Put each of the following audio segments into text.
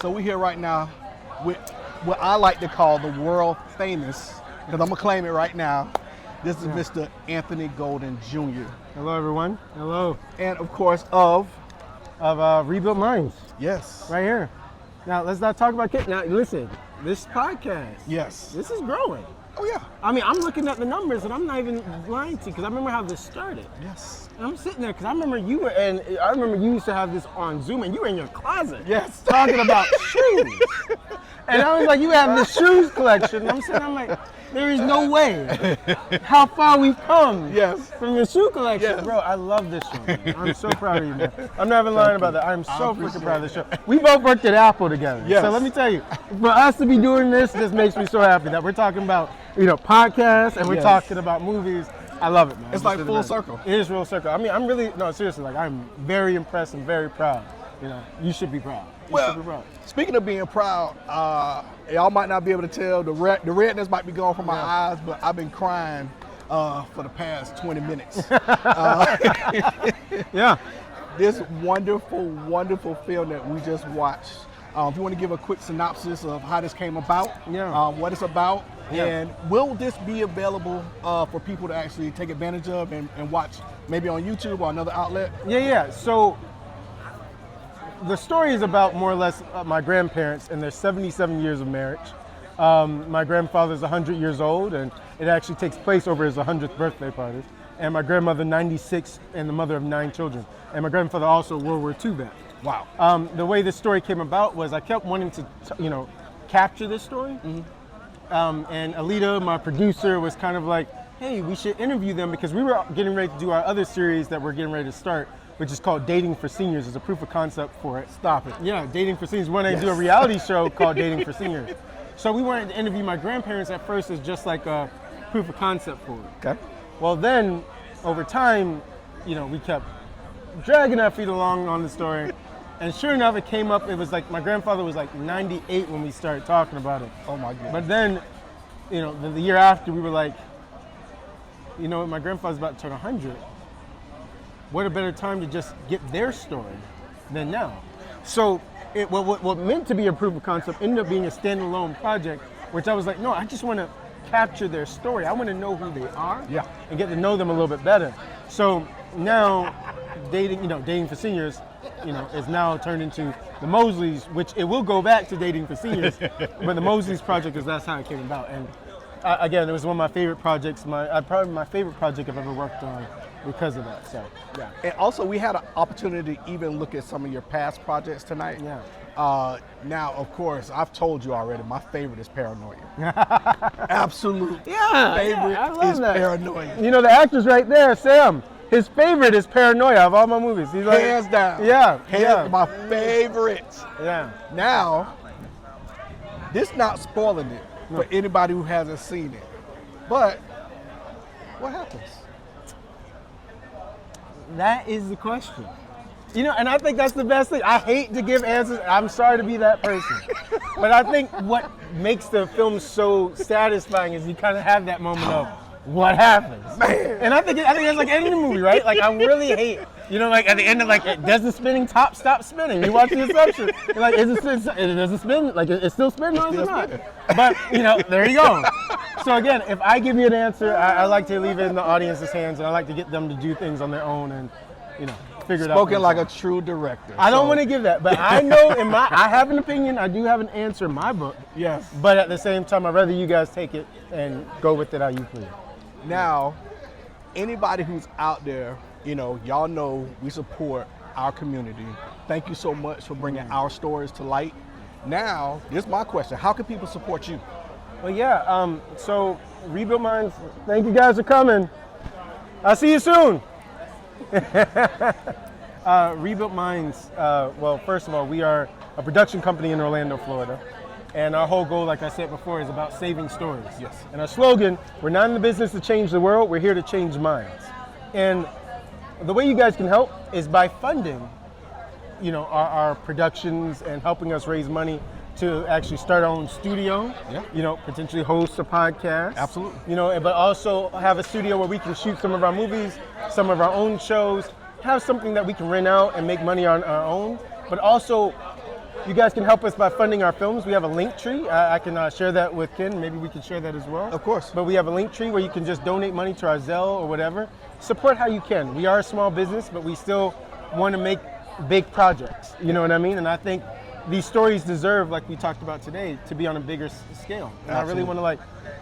So we're here right now with what I like to call the world famous, because I'm going to claim it right now. This is Mr. Anthony Golden Jr. Hello, everyone. Hello. And of course of Rebuilt Minds. Yes. Right here. Now, let's not talk about kids. Now, listen, this podcast. Yes. This is growing. Oh, yeah. I mean, I'm looking at the numbers, and I'm not even lying to you, because I remember how this started. Yes. And I'm sitting there, because I remember you used to have this on Zoom, and you were in your closet. Yes. Talking about shoes. And I was like, you have the shoes collection. And I'm like, there is no way. How far we've come. Yes. From your shoe collection. Yes. Bro, I love this show, man. I'm so proud of you, man. I'm not even lying about that. I'm so freaking proud of this show. We both worked at Apple together. Yes. So let me tell you, for us to be doing this makes me so happy that we're talking about, podcasts and we're talking about movies. I love it, man. It's like full circle. It is real circle. I mean, I'm really, no, seriously, like, I'm very impressed and very proud. You should be proud. You should be proud. Speaking of being proud, y'all might not be able to tell, the redness might be going from my eyes, but I've been crying for the past 20 minutes. Yeah. This wonderful, wonderful film that we just watched. If you want to give a quick synopsis of how this came about, what it's about, and will this be available for people to actually take advantage of and watch maybe on YouTube or another outlet? Yeah. So the story is about more or less my grandparents and their 77 years of marriage. My grandfather's 100 years old, and it actually takes place over his 100th birthday party. And my grandmother, 96, and the mother of 9 children. And my grandfather also World War II vet. Wow. The way this story came about was I kept wanting to, capture this story. Mm-hmm. And Alita, my producer, was kind of like, hey, we should interview them, because we were getting ready to do our other series that we're getting ready to start, which is called Dating for Seniors. It's a proof of concept for it. Stop it. Yeah, Dating for Seniors. We wanted to do a reality show called Dating for Seniors. So we wanted to interview my grandparents at first as just like a proof of concept for it. Okay. Well, then, over time, we kept dragging our feet along on the story. And sure enough, it came up, it was like, my grandfather was like 98 when we started talking about it. Oh my goodness. But then, the year after, we were like, my grandfather's about to turn 100. What a better time to just get their story than now. So what meant to be a proof of concept ended up being a standalone project, which I was like, no, I just want to capture their story. I want to know who they are and get to know them a little bit better. So now Dating for Seniors, is now turned into the Mosleys, which it will go back to Dating for Seniors, but the Mosleys project that's how it came about. And again, it was one of my favorite projects, probably my favorite project I've ever worked on because of that. So, yeah. And also, we had an opportunity to even look at some of your past projects tonight. Yeah. Now, of course, I've told you already, my favorite is Paranoia. Absolute favorite I love is that. Paranoia. The actor's right there, Sam. His favorite is Paranoia of all my movies. He's like, hands down. Yeah. My favorite. Yeah. Now, this not spoiling it for anybody who hasn't seen it. But what happens? That is the question. And I think that's the best thing. I hate to give answers. I'm sorry to be that person. But I think what makes the film so satisfying is you kind of have that moment of, what happens? Man. And I think that's like any movie, right? Like, I really hate, like at the end of, like, does the spinning top stop spinning? You watch the Assumption. You're like, does it spin? Like, it's still spinning or is it not? But, there you go. So again, if I give you an answer, I like to leave it in the audience's hands, and I like to get them to do things on their own and, figure it out. Spoken like a true director. I don't want to give that, but I know I have an opinion. I do have an answer in my book. Yes. But at the same time, I'd rather you guys take it and go with it how you please. Now, anybody who's out there, y'all know we support our community. Thank you so much for bringing our stories to light. Now, here's my question. How can people support you? Well, yeah, so Rebuilt Minds, thank you guys for coming. I'll see you soon. Rebuilt Minds, well, first of all, we are a production company in Orlando, Florida. And our whole goal, like I said before, is about saving stories. Yes. And our slogan, we're not in the business to change the world, we're here to change minds. And the way you guys can help is by funding, our productions and helping us raise money to actually start our own studio, potentially host a podcast. Absolutely. But also have a studio where we can shoot some of our movies, some of our own shows, have something that we can rent out and make money on our own, but also You guys can help us by funding our films. We have a link tree. I can share that with Ken. Maybe we can share that as well. Of course. But we have a link tree where you can just donate money to our Zelle or whatever. Support how you can. We are a small business, but we still want to make big projects. You know what I mean? And I think these stories deserve, like we talked about today, to be on a bigger scale. And I really want to like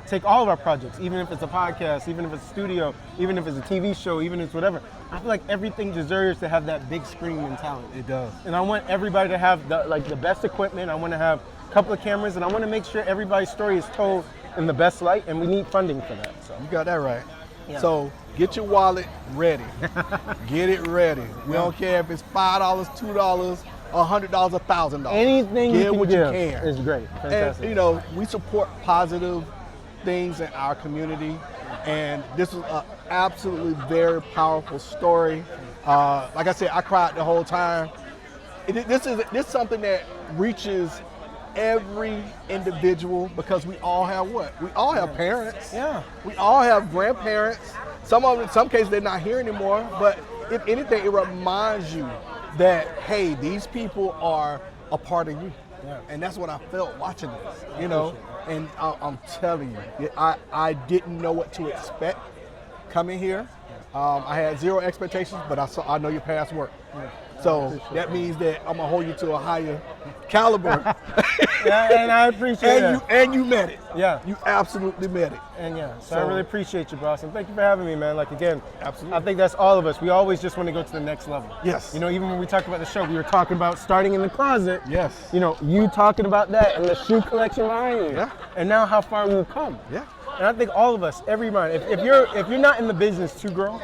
take all of our projects, even if it's a podcast, even if it's a studio, even if it's a TV show, even if it's whatever. I feel like everything deserves to have that big screen mentality. It does. And I want everybody to have the best equipment. I want to have a couple of cameras, and I want to make sure everybody's story is told in the best light, and we need funding for that. So you got that right. Yeah. So get your wallet ready. Get it ready. We don't care if it's $5, $2, $100, $1,000. Anything Get you can what give you can. is great. Fantastic. And you know, we support positive things in our community, and this is an absolutely very powerful story. Like I said, I cried the whole time. This is something that reaches every individual, because we all have what? We all have parents. Yeah. We all have grandparents. Some of them, in some cases, they're not here anymore. But if anything, it reminds you that, hey, these people are a part of you. Yeah. And that's what I felt watching this, you know. And I'm telling you, I didn't know what to expect coming here. I had zero expectations, but I know your past work. Yeah. So that means that I'm gonna hold you to a higher caliber. Yeah, and I appreciate it. And you met it. Yeah. You absolutely met it. And yeah, so I really appreciate you, boss. And thank you for having me, man. Like, again, Absolutely. I think that's all of us. We always just want to go to the next level. Yes. You know, even when we talked about the show, we were talking about starting in the closet. Yes. You know, you talking about that and the shoe collection behind you. Yeah. And now how far we've come. Yeah. And I think all of us, everyone, if you're not in the business to grow,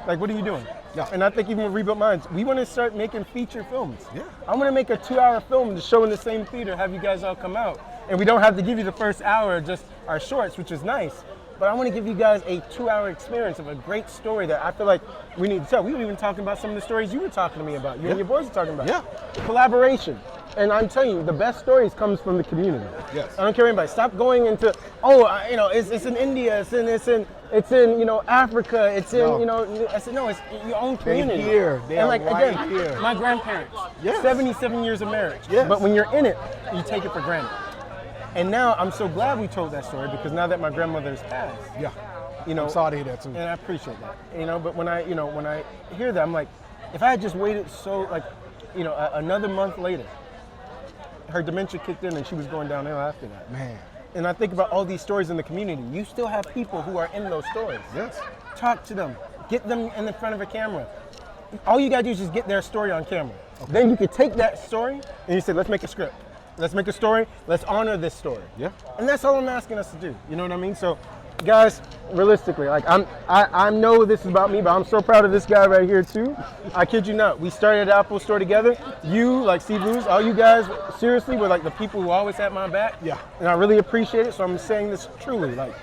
like, what are you doing? Yeah. And I think even with Rebuilt Minds, we want to start making feature films. Yeah. I want to make a 2-hour film to show in the same theater, have you guys all come out. And we don't have to give you the first hour, just our shorts, which is nice. But I want to give you guys a 2-hour experience of a great story that I feel like we need to tell. We were even talking about some of the stories you were talking to me about. You and your boys were talking about. Yeah. Collaboration. And I'm telling you, the best stories comes from the community. Yes. I don't care anybody. Stop going into, it's in India, it's in Africa, it's in, I said, no, it's your own community. They're here. They and are like, right again, here. my grandparents, Yes. 77 years of marriage. Yes. But when you're in it, you take it for granted. And now I'm so glad we told that story, because now that my grandmother's passed, Yeah. I'm sorry to hear that too. and I appreciate that. But when I hear that, I'm like, if I had just waited another month later, her dementia kicked in and she was going downhill after that. Man. And I think about all these stories in the community. You still have people who are in those stories. Yes. Talk to them. Get them in the front of a camera. All you gotta do is just get their story on camera. Okay. Then you can take that story and you say, let's make a script. Let's make a story. Let's honor this story. Yeah. And that's all I'm asking us to do. You know what I mean? So, guys, realistically, like I know this is about me, but I'm so proud of this guy right here too. I kid you not. We started at Apple Store together. You, like Steve Lewis, all you guys, seriously, were like the people who always had my back. Yeah. And I really appreciate it. So I'm saying this truly, like,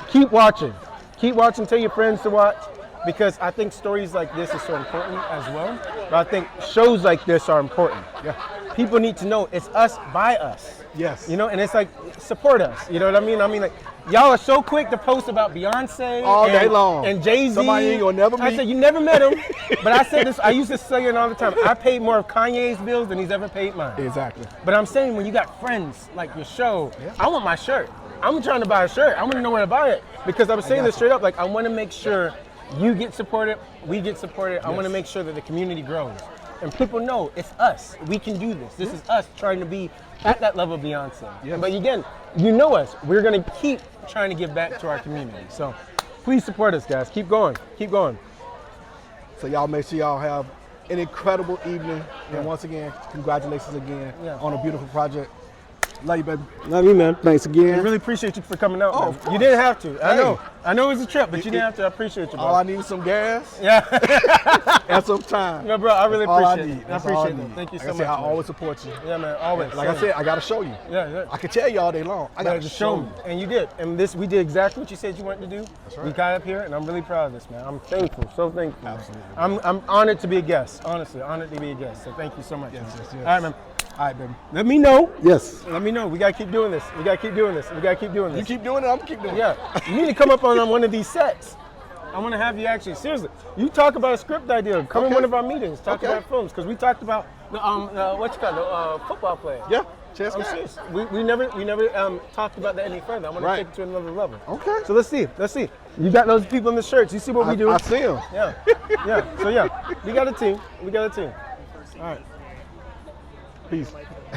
keep watching. Keep watching. Tell your friends to watch, because I think stories like this is so important as well. But I think shows like this are important. Yeah. People need to know it's us by us. Yes. And it's like, support us. You know what I mean? I mean, like, y'all are so quick to post about Beyonce all day long and Jay-Z. Somebody you ain't gonna never meet. I said, you never met him. But I said this, I used to say it all the time. I paid more of Kanye's bills than he's ever paid mine. Exactly. But I'm saying, when you got friends like your show, I want my shirt. I'm trying to buy a shirt. I want to know where to buy it. Because I was saying this straight up, like, I want to make sure you get supported, we get supported. I want to make sure that the community grows. And people know it's us. We can do this. This is us trying to be at that level of Beyonce. Yes. But again, you know us. We're going to keep trying to give back to our community. So please support us, guys. Keep going. Keep going. So y'all make sure y'all have an incredible evening. And once again, congratulations again on a beautiful project. Love you, baby. Love you, man. Thanks again. I really appreciate you for coming out. Oh, man. of course. You didn't have to. I Hey. know. I know it was a trip, but you didn't have to. I appreciate you, bro. All I need is some gas Yeah. and some time. No, bro, I really That's all appreciate it. I That's all I appreciate it. need. Thank you Like so I said, much. I man. always support you. Yeah, man, always. Like I said, I gotta show you. Yeah. I can tell you all day long. I gotta Just show me. And you did. And we did exactly what you said you wanted to do. That's right. We got up here, and I'm really proud of this, man. I'm thankful, so thankful. Absolutely. I'm honored to be a guest, honestly, honored to be a guest. So thank you so much. Yes, man. yes, yes. All right, man. All right, baby. Let me know. Yes. Let me know. We gotta keep doing this. We gotta keep doing this. We gotta keep doing this. You keep doing it, I'm gonna keep doing it. Yeah. You need to come up on one of these sets. I want to have you actually, seriously, you talk about a script idea. Come in Okay. one of our meetings. Talk Okay. about films. Because we talked about What you call the football player. Yeah, chess I'm guy. serious. We never talked about that any further. I want to Right. take it to another level. Okay. So let's see. You got those people in the shirts. You see what we do? I see him. Yeah. So we got a team. All right. Peace.